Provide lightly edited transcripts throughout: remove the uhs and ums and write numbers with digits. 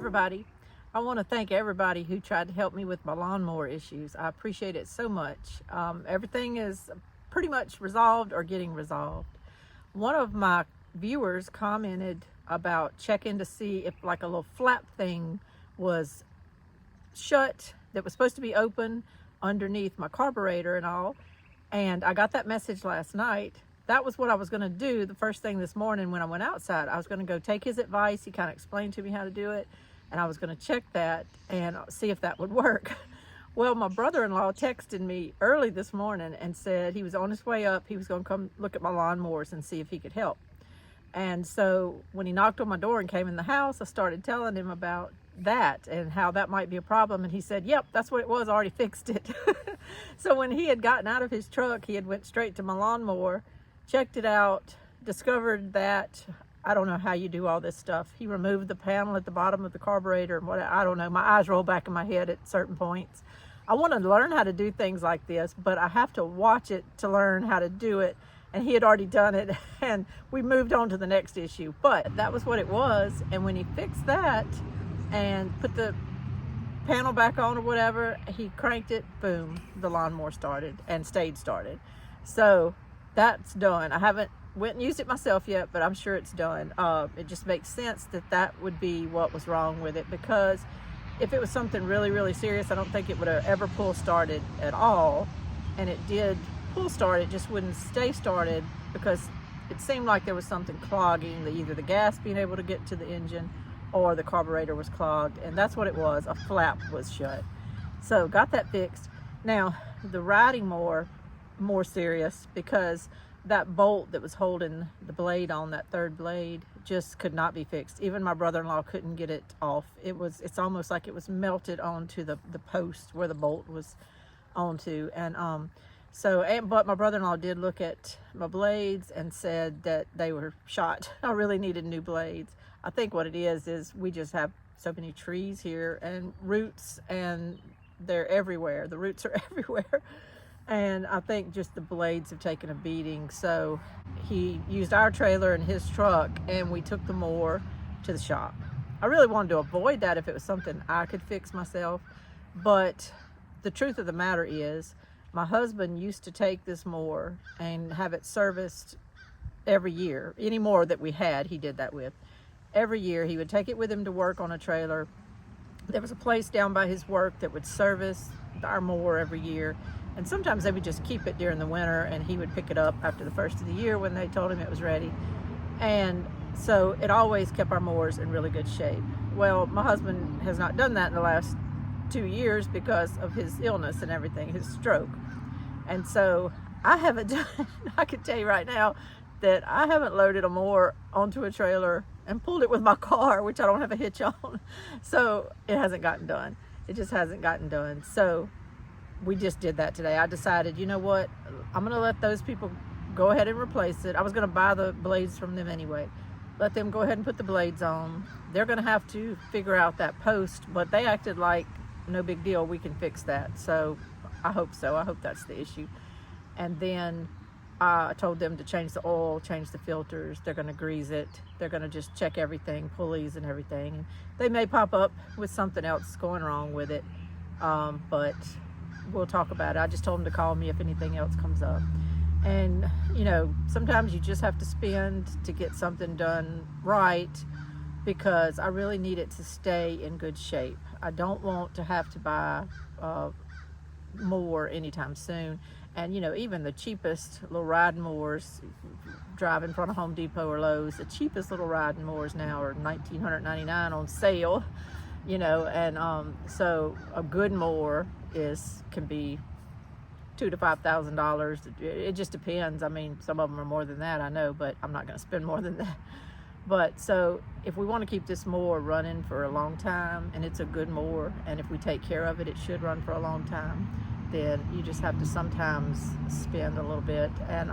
everybody. I want to thank everybody who tried to help me with my lawnmower issues. I appreciate it so much. Everything is pretty much resolved or getting resolved. One of my viewers commented about checking to see if like a little flap thing was shut that was supposed to be open underneath my carburetor and all. And I got that message last night. That was what I was going to do the first thing this morning when I went outside. I was going to go take his advice. He kind of explained to me how to do it, and I was going to check that and see if that would work. Well, my brother-in-law texted me early this morning and said he was on his way up. He was going to come look at my lawnmowers and see if he could help. And so when he knocked on my door and came in the house, I started telling him about that and how that might be a problem. And he said, yep, that's what it was. I already fixed it. So when he had gotten out of his truck, he had went straight to my lawnmower, checked it out, discovered that, I don't know how you do all this stuff. He removed the panel at the bottom of the carburetor and what, I don't know, my eyes roll back in my head at certain points. I want to learn how to do things like this, but I have to watch it to learn how to do it. And he had already done it, and we moved on to the next issue. But that was what it was. And when he fixed that and put the panel back on or whatever, he cranked it, boom, the lawnmower started and stayed started. So that's done. I haven't went and used it myself yet, but I'm sure it's done. It just makes sense that that would be what was wrong with it, because if it was something really, really serious, I don't think it would have ever pull started at all. And it did pull start, it just wouldn't stay started because it seemed like there was something clogging, either the gas being able to get to the engine or the carburetor was clogged, and that's what it was. A flap was shut. So got that fixed. Now the riding more serious, because that bolt that was holding the blade on, that third blade, just could not be fixed. Even my brother-in-law couldn't get it off. It's almost like it was melted onto the post where the bolt was onto. And but my brother-in-law did look at my blades and said that they were shot. I really needed new blades. I think what it is we just have so many trees here and roots, and they're everywhere. The roots are everywhere. And I think just the blades have taken a beating. So he used our trailer and his truck, and we took the mower to the shop. I really wanted to avoid that if it was something I could fix myself. But the truth of the matter is, my husband used to take this mower and have it serviced every year. Any mower that we had, he did that with. Every year he would take it with him to work on a trailer. There was a place down by his work that would service our mower every year. And sometimes they would just keep it during the winter, and he would pick it up after the first of the year when they told him it was ready. And so it always kept our mowers in really good shape. Well, my husband has not done that in the last 2 years because of his illness and everything, his stroke. And so I haven't done, I can tell you right now that I haven't loaded a mower onto a trailer and pulled it with my car, which I don't have a hitch on. So it hasn't gotten done. It just hasn't gotten done. So we just did that today. I decided, you know what, I'm gonna let those people go ahead and replace it. I was gonna buy the blades from them anyway. Let them go ahead and put the blades on. They're gonna have to figure out that post, but they acted like no big deal, we can fix that. So I hope so. I hope that's the issue. And then I told them to change the oil, change the filters. They're going to grease it. They're going to just check everything, pulleys and everything. And they may pop up with something else going wrong with it, but we'll talk about it. I just told them to call me if anything else comes up. And, you know, sometimes you just have to spend to get something done right, because I really need it to stay in good shape. I don't want to have to buy more anytime soon. And, you know, even the cheapest little riding mowers, drive in front of Home Depot or Lowe's, the cheapest little riding mowers now are $1,999 on sale, you know. And so a good mower can be $2,000 to $5,000. It just depends. I mean, some of them are more than that, I know, but I'm not going to spend more than that. But so if we want to keep this mower running for a long time, and it's a good mower, and if we take care of it, it should run for a long time, then you just have to sometimes spend a little bit. And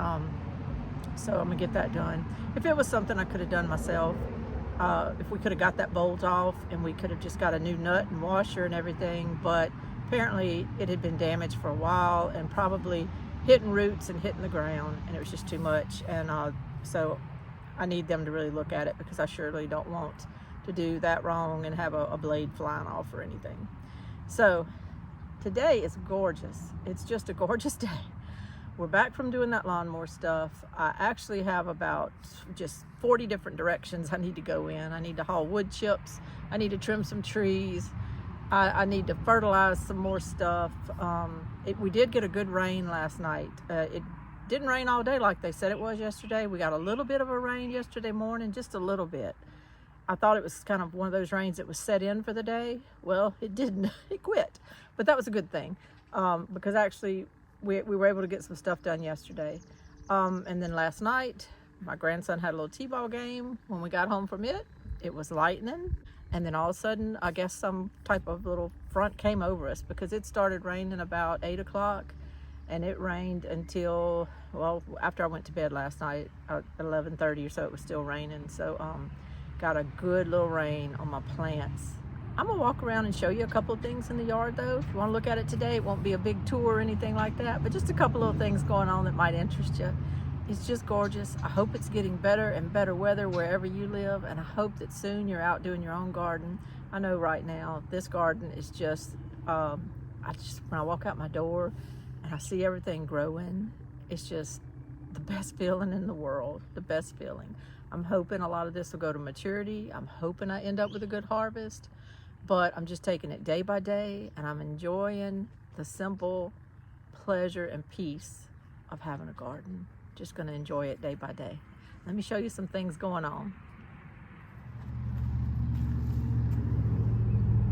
so I'm gonna get that done. If it was something I could have done myself, if we could have got that bolt off and we could have just got a new nut and washer and everything, but apparently it had been damaged for a while and probably hitting roots and hitting the ground, and it was just too much. And so I need them to really look at it, because I surely don't want to do that wrong and have a blade flying off or anything. So today is gorgeous. It's just a gorgeous day. We're back from doing that lawnmower stuff. I actually have about just 40 different directions I need to go in. I need to haul wood chips. I need to trim some trees. I need to fertilize some more stuff. We did get a good rain last night. It didn't rain all day like they said it was yesterday. We got a little bit of a rain yesterday morning, just a little bit. I thought it was kind of one of those rains that was set in for the day. Well, it didn't. It quit. But that was a good thing, because actually we were able to get some stuff done yesterday. And then last night, my grandson had a little t-ball game. When we got home from it, it was lightning. And then all of a sudden, I guess some type of little front came over us, because it started raining about 8 o'clock. And it rained until, well, after I went to bed last night, at 11:30 or so, it was still raining. So got a good little rain on my plants. I'm gonna walk around and show you a couple of things in the yard though. If you wanna look at it today, it won't be a big tour or anything like that, but just a couple of things going on that might interest you. It's just gorgeous. I hope it's getting better and better weather wherever you live, and I hope that soon you're out doing your own garden. I know right now, this garden is just, when I walk out my door and I see everything growing, it's just the best feeling in the world, the best feeling. I'm hoping a lot of this will go to maturity. I'm hoping I end up with a good harvest, but I'm just taking it day by day, and I'm enjoying the simple pleasure and peace of having a garden. Just gonna enjoy it day by day. Let me show you some things going on.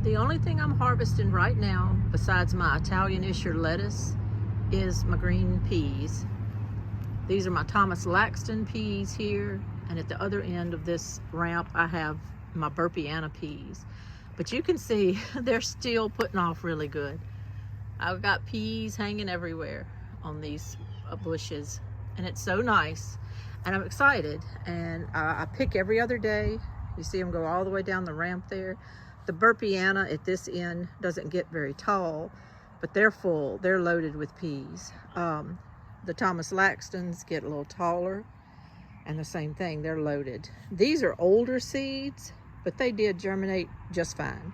The only thing I'm harvesting right now, besides my Italian-isher lettuce, is my green peas. These are my Thomas Laxton peas here, and at the other end of this ramp, I have my Burpiana peas. But you can see they're still putting off really good. I've got peas hanging everywhere on these bushes, and it's so nice, and I'm excited. And I pick every other day. You see them go all the way down the ramp there. The Burpiana at this end doesn't get very tall, but they're full. They're loaded with peas. The Thomas Laxtons get a little taller, and the same thing, they're loaded. These are older seeds, but they did germinate just fine.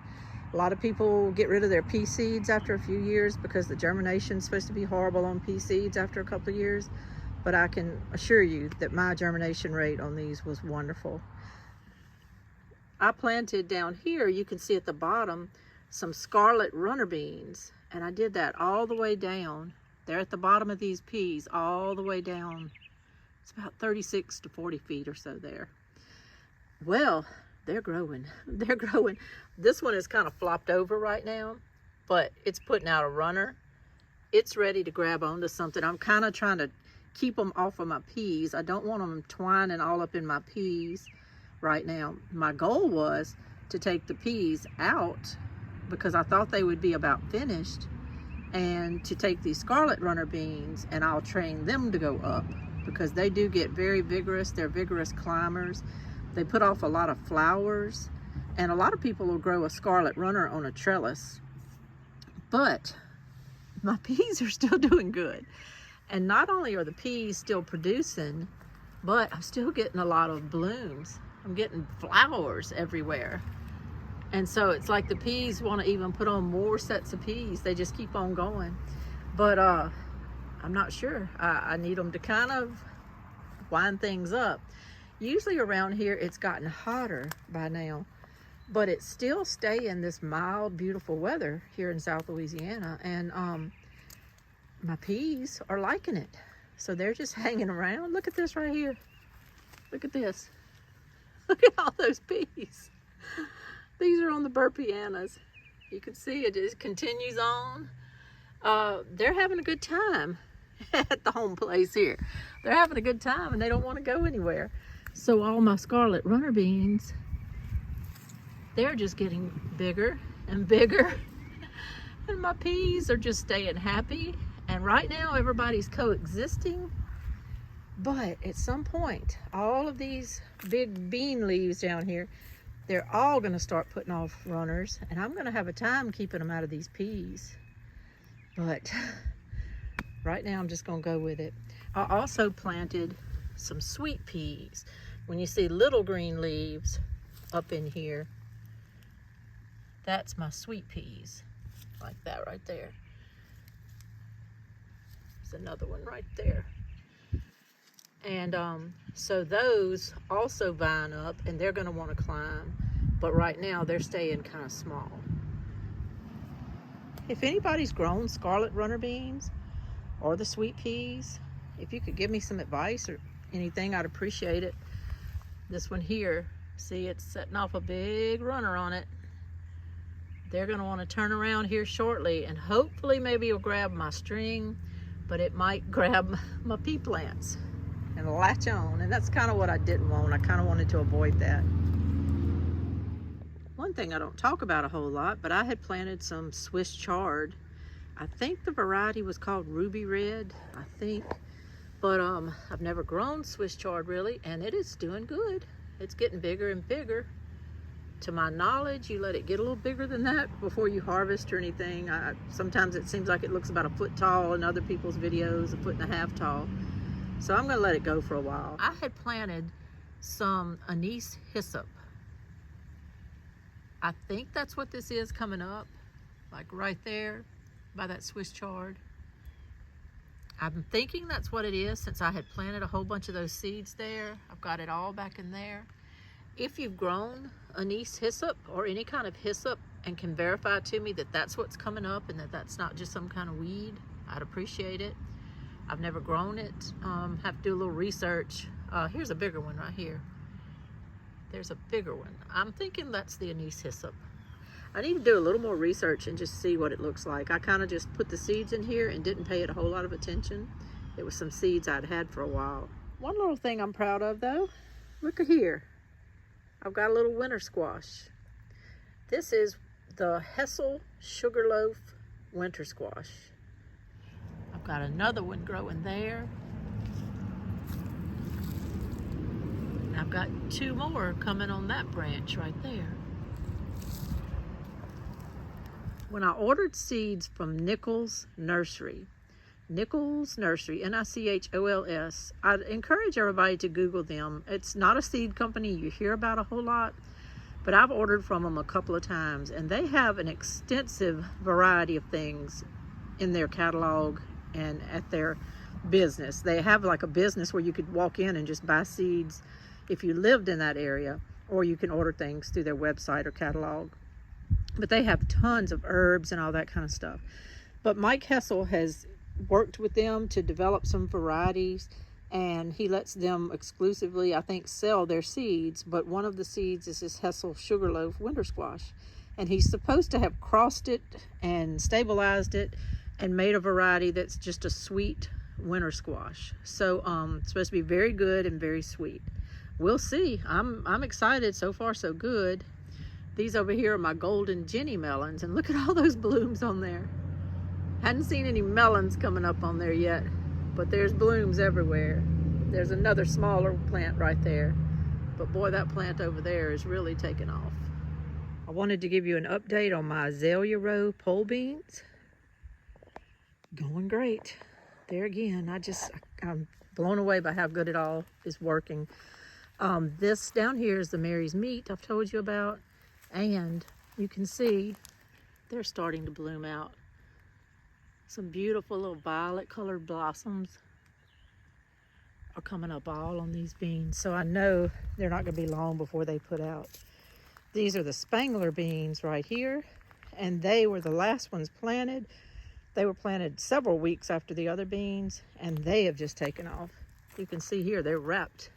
A lot of people get rid of their pea seeds after a few years because the germination is supposed to be horrible on pea seeds after a couple of years. But I can assure you that my germination rate on these was wonderful. I planted down here, you can see at the bottom, some scarlet runner beans. And I did that all the way down. They're at the bottom of these peas, all the way down. It's about 36 to 40 feet or so there. Well, they're growing. They're growing. This one is kind of flopped over right now, but it's putting out a runner. It's ready to grab onto something. I'm kind of trying to keep them off of my peas. I don't want them twining all up in my peas right now. My goal was to take the peas out because I thought they would be about finished, and to take these scarlet runner beans and I'll train them to go up, because they do get very vigorous. They're vigorous climbers. They put off a lot of flowers, and a lot of people will grow a scarlet runner on a trellis. But my peas are still doing good. And not only are the peas still producing, but I'm still getting a lot of blooms. I'm getting flowers everywhere. And so it's like the peas want to even put on more sets of peas. They just keep on going. But I'm not sure. I need them to kind of wind things up. Usually around here it's gotten hotter by now, but it's still staying this mild, beautiful weather here in South Louisiana. And my peas are liking it. So they're just hanging around. Look at this right here. Look at this. Look at all those peas. These are on the Burpianas. You can see it just continues on. They're having a good time at the home place here. They're having a good time and they don't want to go anywhere. So all my scarlet runner beans, they're just getting bigger and bigger. And my peas are just staying happy. And right now everybody's coexisting. But at some point, all of these big bean leaves down here, they're all going to start putting off runners, and I'm going to have a time keeping them out of these peas. But right now I'm just going to go with it. I also planted some sweet peas. When you see little green leaves, up in here. That's my sweet peas, like that right there. There's another one right there. And so those also vine up, and they're going to want to climb, but right now they're staying kind of small. If anybody's grown scarlet runner beans or the sweet peas, if you could give me some advice or anything, I'd appreciate it. This one here, see, it's setting off a big runner on it. They're going to want to turn around here shortly, and hopefully maybe it'll grab my string, but it might grab my pea plants and latch on, and that's kind of what I didn't want. I kind of wanted to avoid that. One thing I don't talk about a whole lot, but I had planted some Swiss chard. I think the variety was called Ruby Red, I think. But I've never grown Swiss chard really, and it is doing good. It's getting bigger and bigger. To my knowledge, you let it get a little bigger than that before you harvest or anything. Sometimes it seems like it looks about a foot tall in other people's videos, a 1.5 foot tall. So I'm gonna let it go for a while. I had planted some anise hyssop. I think that's what this is coming up, like right there by that Swiss chard. I'm thinking that's what it is, since I had planted a whole bunch of those seeds there. I've got it all back in there. If you've grown anise hyssop or any kind of hyssop and can verify to me that that's what's coming up and that that's not just some kind of weed, I'd appreciate it. I've never grown it. Have to do a little research. Here's a bigger one right here. There's a bigger one. I'm thinking that's the anise hyssop. I need to do a little more research and just see what it looks like. I kind of just put the seeds in here and didn't pay it a whole lot of attention. It was some seeds I'd had for a while. One little thing I'm proud of though, look at here. I've got a little winter squash. This is the Hessel Sugarloaf winter squash. I've got another one growing there. I've got 2 more coming on that branch right there. When I ordered seeds from Nichols Nursery, Nichols, I'd encourage everybody to Google them. It's not a seed company you hear about a whole lot, but I've ordered from them a couple of times, and they have an extensive variety of things in their catalog and at their business. They have like a business where you could walk in and just buy seeds if you lived in that area, or you can order things through their website or catalog. But they have tons of herbs and all that kind of stuff. But Mike Hessel has worked with them to develop some varieties, and he lets them exclusively, I think, sell their seeds. But one of the seeds is this Hessel Sugarloaf winter squash, and he's supposed to have crossed it and stabilized it and made a variety that's just a sweet winter squash. So it's supposed to be very good and very sweet. We'll see. I'm excited. So far so good. These over here are my golden Jenny melons, and look at all those blooms on there. Hadn't seen any melons coming up on there yet, but there's blooms everywhere. There's another smaller plant right there, but boy, that plant over there is really taking off. I wanted to give you an update on my azalea row pole beans. Going great. There again, I'm blown away by how good it all is working. This down here is the Mary's Meat I've told you about, and you can see they're starting to bloom out. Some beautiful little violet colored blossoms are coming up all on these beans, so I know they're not going to be long before they put out. These are the Spangler beans right here, and they were the last ones planted. They were planted several weeks after the other beans, and they have just taken off. You can see here they're wrapped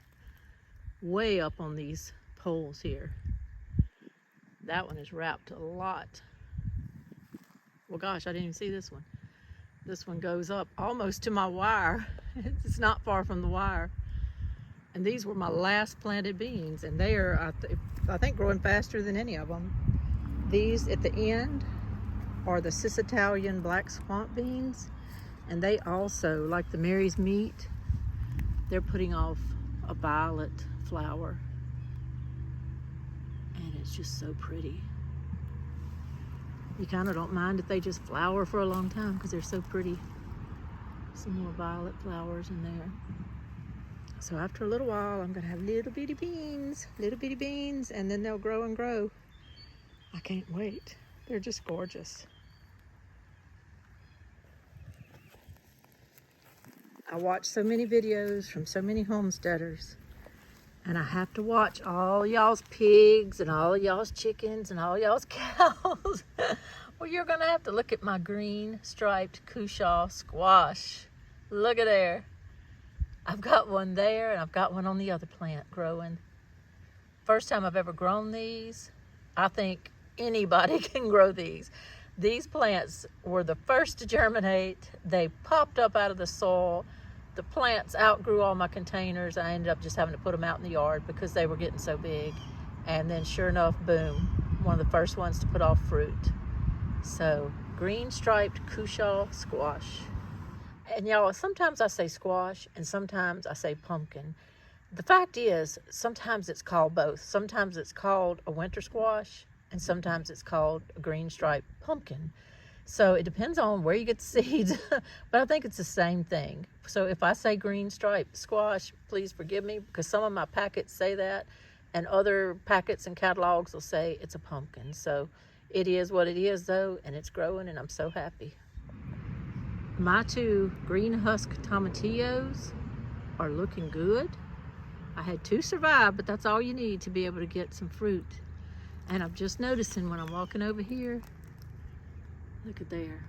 way up on these poles here. That one is wrapped a lot. Well, gosh, I didn't even see this one. This one goes up almost to my wire. It's not far from the wire. And these were my last planted beans, and they are, I think, growing faster than any of them. These at the end are the Sicilian black swamp beans, and they also, like the Mary's Meat, they're putting off a violet flower, and it's just so pretty. You kind of don't mind if they just flower for a long time because they're so pretty. Some more violet flowers in there. So after a little while, I'm gonna have little bitty beans, and then they'll grow and grow. I can't wait. They're just gorgeous. I watch so many videos from so many homesteaders, and I have to watch all y'all's pigs and all y'all's chickens and all y'all's cows. Well, you're gonna have to look at my green striped cushaw squash. Look at there. I've got one there and I've got one on the other plant growing. First time I've ever grown these. I think anybody can grow these. These plants were the first to germinate. They popped up out of the soil. The plants outgrew all my containers. I ended up just having to put them out in the yard because they were getting so big. And then sure enough, boom, one of the first ones to put off fruit. So green striped cushaw squash. And y'all, sometimes I say squash and sometimes I say pumpkin. The fact is, sometimes it's called both. Sometimes it's called a winter squash and sometimes it's called a green striped pumpkin. So it depends on where you get the seeds, but I think it's the same thing. So if I say green striped squash, please forgive me, because some of my packets say that, and other packets and catalogs will say it's a pumpkin. So it is what it is though, and it's growing, and I'm so happy. My two green husk tomatillos are looking good. I had 2 survive, but that's all you need to be able to get some fruit. And I'm just noticing when I'm walking over here, look at there.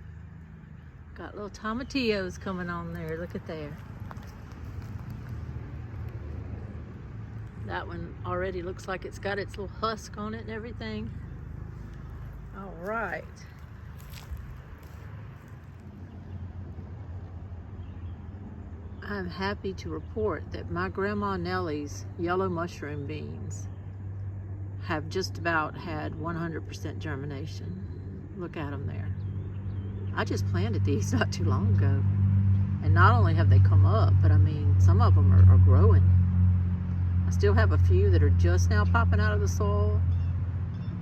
Got little tomatillos coming on there. Look at there. That one already looks like it's got its little husk on it and everything. All right. I'm happy to report that my Grandma Nellie's yellow mushroom beans have just about had 100% germination. Look at them there. I just planted these not too long ago. And not only have they come up, but I mean, some of them are growing. I still have a few that are just now popping out of the soil,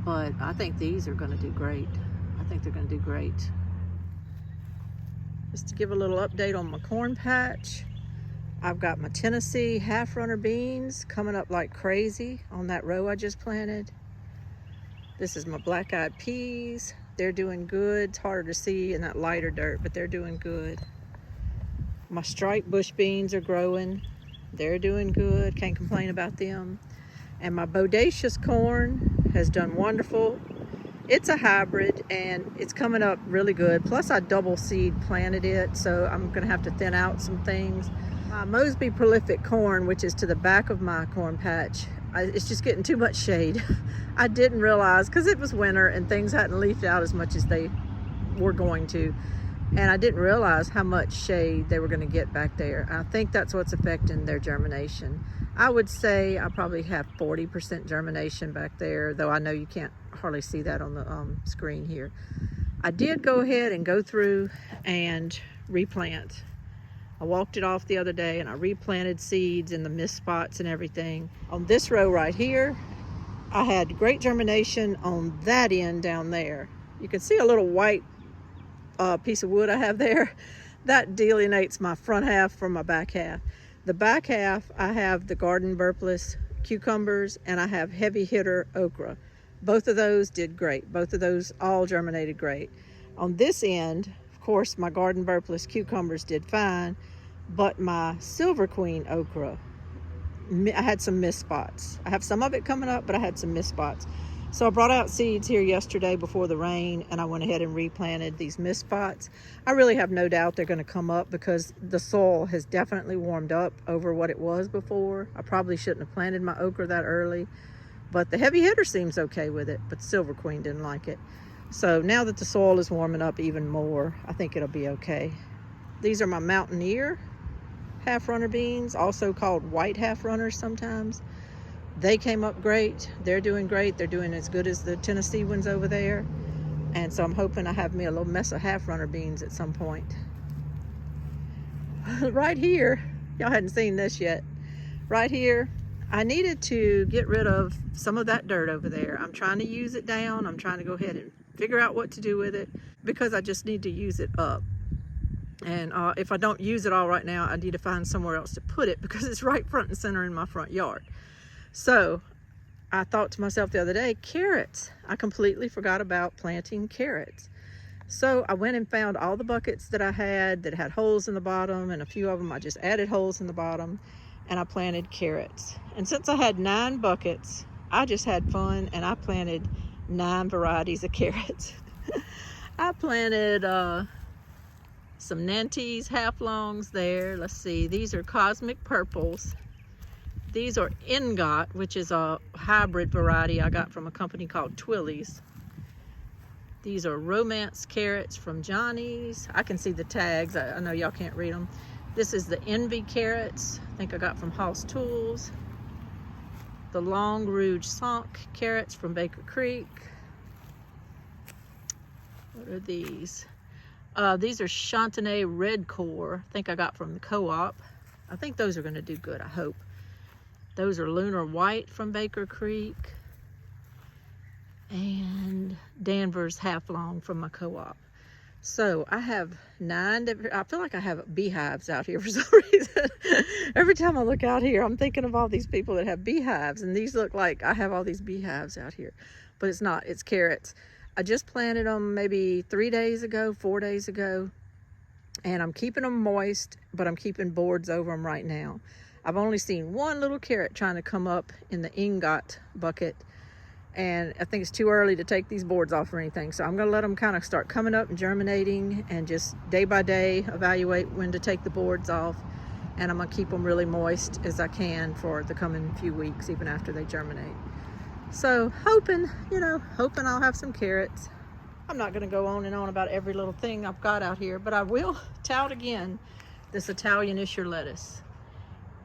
but I think these are gonna do great. I think they're gonna do great. Just to give a little update on my corn patch, I've got my Tennessee half-runner beans coming up like crazy on that row I just planted. This is my black-eyed peas. They're doing good. It's harder to see in that lighter dirt, but they're doing good. My striped bush beans are growing. They're doing good. Can't complain about them. And my bodacious corn has done wonderful. It's a hybrid and it's coming up really good. Plus I double seed planted it, so I'm gonna have to thin out some things. My Mosby prolific corn, which is to the back of my corn patch, it's just getting too much shade. I didn't realize, because it was winter and things hadn't leafed out as much as they were going to. And I didn't realize how much shade they were going to get back there. I think that's what's affecting their germination. I would say I probably have 40% germination back there, though I know you can't hardly see that on the screen here. I did go ahead and go through and replant. I walked it off the other day and I replanted seeds in the mist spots and everything. On this row right here, I had great germination on that end down there. You can see a little white piece of wood I have there. That delineates my front half from my back half. The back half, I have the garden burpless cucumbers and I have heavy hitter okra. Both of those did great. Both of those all germinated great. On this end, of course, my garden burpless cucumbers did fine, but my silver queen okra, I had some mist spots. I have some of it coming up, but I had some mist spots. So I brought out seeds here yesterday before the rain and I went ahead and replanted these mist spots. I really have no doubt they're going to come up because the soil has definitely warmed up over what it was before. I probably shouldn't have planted my okra that early, but the heavy hitter seems okay with it, but silver queen didn't like it. So now that the soil is warming up even more, I think it'll be okay. These are my Mountaineer half-runner beans, also called white half-runners sometimes. They came up great. They're doing great. They're doing as good as the Tennessee ones over there. And so I'm hoping I have me a little mess of half-runner beans at some point. Right here, y'all hadn't seen this yet. Right here, I needed to get rid of some of that dirt over there. I'm trying to use it down. I'm trying to go ahead and figure out what to do with it because I just need to use it up. And if I don't use it all right now, I need to find somewhere else to put it because it's right front and center in my front yard. So I thought to myself the other day, carrots. I completely forgot about planting carrots. So I went and found all the buckets that I had that had holes in the bottom, and a few of them I just added holes in the bottom, and I planted carrots. And since I had 9 buckets, I just had fun and I planted 9 varieties of carrots. I planted some Nantes half-longs there. Let's see, these are cosmic purples. These are ingot, which is a hybrid variety I got from a company called Twillies. These are romance carrots from Johnny's. I can see the tags. I know y'all can't read them. This is the envy carrots. I think I got from House Tools. The Long Rouge Sunk carrots from Baker Creek. What are these? These are Chantenay Red Core. I think I got from the co-op. I think those are going to do good, I hope. Those are Lunar White from Baker Creek. And Danvers Half Long from my co-op. So I have 9, I feel like I have beehives out here for some reason. Every time I look out here, I'm thinking of all these people that have beehives, and these look like I have all these beehives out here, but it's not, it's carrots. I just planted them maybe 3 days ago, 4 days ago, and I'm keeping them moist, but I'm keeping boards over them right now. I've only seen 1 little carrot trying to come up in the ingot bucket, and I think it's too early to take these boards off or anything. So I'm gonna let them kind of start coming up and germinating, and just day by day evaluate when to take the boards off. And I'm gonna keep them really moist as I can for the coming few weeks, even after they germinate. So hoping I'll have some carrots. I'm not gonna go on and on about every little thing I've got out here, but I will tout again this Italian Isher lettuce.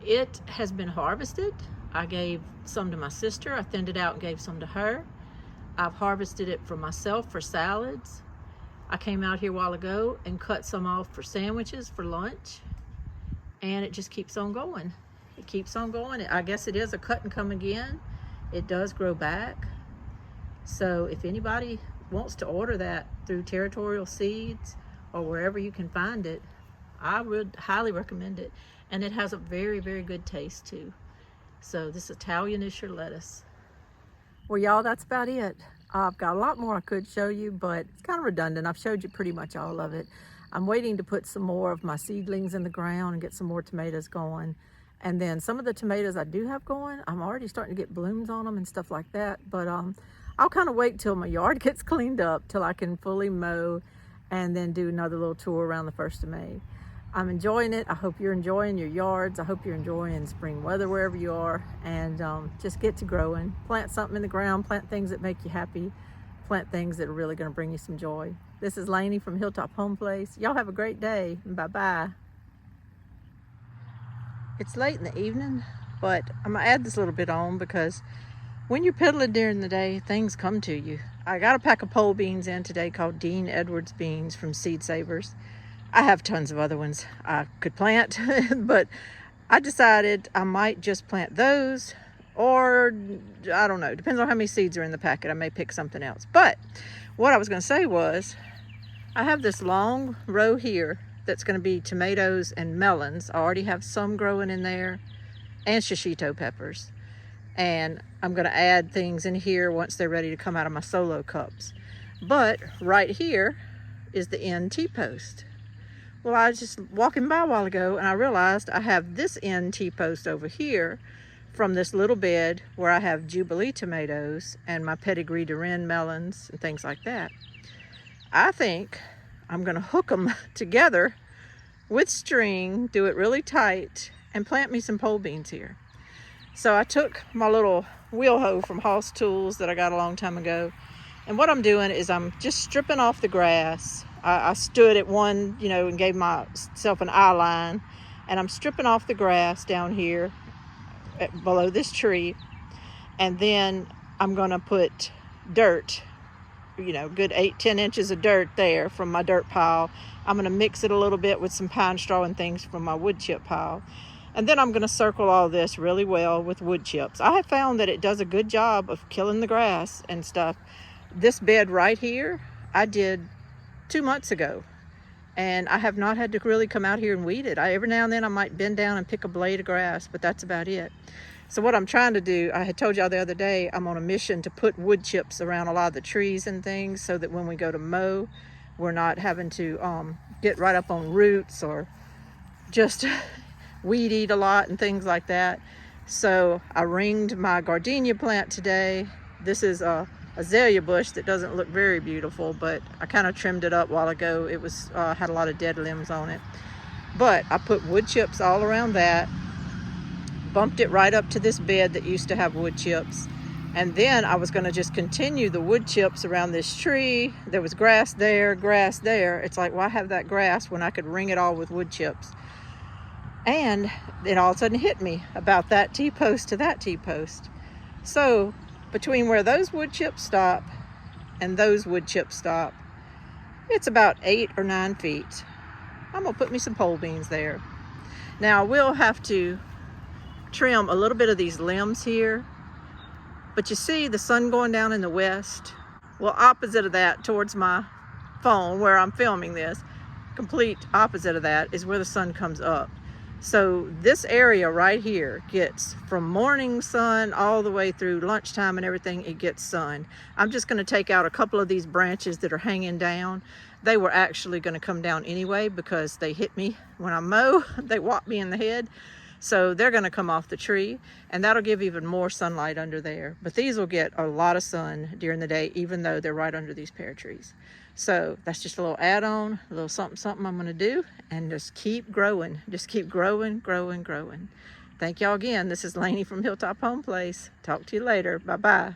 It has been harvested. I gave some to my sister. I thinned it out and gave some to her. I've harvested it for myself for salads. I came out here a while ago and cut some off for sandwiches for lunch. And it just keeps on going. It keeps on going. I guess it is a cut and come again. It does grow back. So if anybody wants to order that through Territorial Seeds or wherever you can find it, I would highly recommend it. And it has a very, very good taste too. So this Italian Isher lettuce. Well, y'all, that's about it. I've got a lot more I could show you, but it's kind of redundant. I've showed you pretty much all of it. I'm waiting to put some more of my seedlings in the ground and get some more tomatoes going. And then some of the tomatoes I do have going, I'm already starting to get blooms on them and stuff like that. But I'll kind of wait till my yard gets cleaned up, till I can fully mow, and then do another little tour around the 1st of May. I'm enjoying it. I hope you're enjoying your yards. I hope you're enjoying spring weather wherever you are, and just get to growing. Plant something in the ground, plant things that make you happy, plant things that are really going to bring you some joy. This is Lainey from Hilltop Homeplace. Y'all have a great day. Bye-bye. It's late in the evening, but I'm going to add this little bit on because when you're piddling during the day, things come to you. I got a pack of pole beans in today called Dean Edwards beans from Seed Savers. I have tons of other ones I could plant, but I decided I might just plant those, or I don't know, depends on how many seeds are in the packet. I may pick something else. But what I was going to say was, I have this long row here that's going to be tomatoes and melons. I already have some growing in there, and shishito peppers. And I'm going to add things in here once they're ready to come out of my solo cups. But right here is the end T-post. Well, I was just walking by a while ago and I realized I have this end T-post over here from this little bed where I have Jubilee tomatoes and my Pedigree Durin melons and things like that. I think I'm going to hook them together with string, do it really tight, and plant me some pole beans here. So I took my little wheel hoe from House Tools that I got a long time ago, and what I'm doing is I'm just stripping off the grass. I stood at one, and gave myself an eye line, and I'm stripping off the grass down here below this tree, and then I'm gonna put dirt, good 8-10 inches of dirt there from my dirt pile. I'm gonna mix it a little bit with some pine straw and things from my wood chip pile, and then I'm gonna circle all this really well with wood chips. I have found that it does a good job of killing the grass and stuff. This bed right here, I did 2 months ago, and I have not had to really come out here and weed it. Every now and then I might bend down and pick a blade of grass, but that's about it. So what I'm trying to do, I had told y'all the other day, I'm on a mission to put wood chips around a lot of the trees and things so that when we go to mow, we're not having to get right up on roots or just weed eat a lot and things like that. So I ringed my gardenia plant today. This is a azalea bush that doesn't look very beautiful, but I kind of trimmed it up a while ago. It was had a lot of dead limbs on it. But I put wood chips all around that, bumped it right up to this bed that used to have wood chips. And then I was going to just continue the wood chips around this tree. There was grass there, grass there. It's like, why have that grass when I could ring it all with wood chips? And it all of a sudden hit me about that T-post to that T-post. So between where those wood chips stop and those wood chips stop, it's about 8 or 9 feet. I'm going to put me some pole beans there. Now we'll have to trim a little bit of these limbs here. But you see the sun going down in the west? Well, opposite of that, towards my phone where I'm filming this, complete opposite of that is where the sun comes up. So this area right here gets from morning sun all the way through lunchtime and everything, it gets sun. I'm just going to take out a couple of these branches that are hanging down. They were actually going to come down anyway because they hit me when I mow. They whop me in the head. So they're going to come off the tree, and that'll give even more sunlight under there. But these will get a lot of sun during the day, even though they're right under these pear trees. So that's just a little add-on, a little something I'm going to do, and just keep growing. Just keep growing, growing, growing. Thank y'all again. This is Lainey from Hilltop Home Place. Talk to you later. Bye-bye.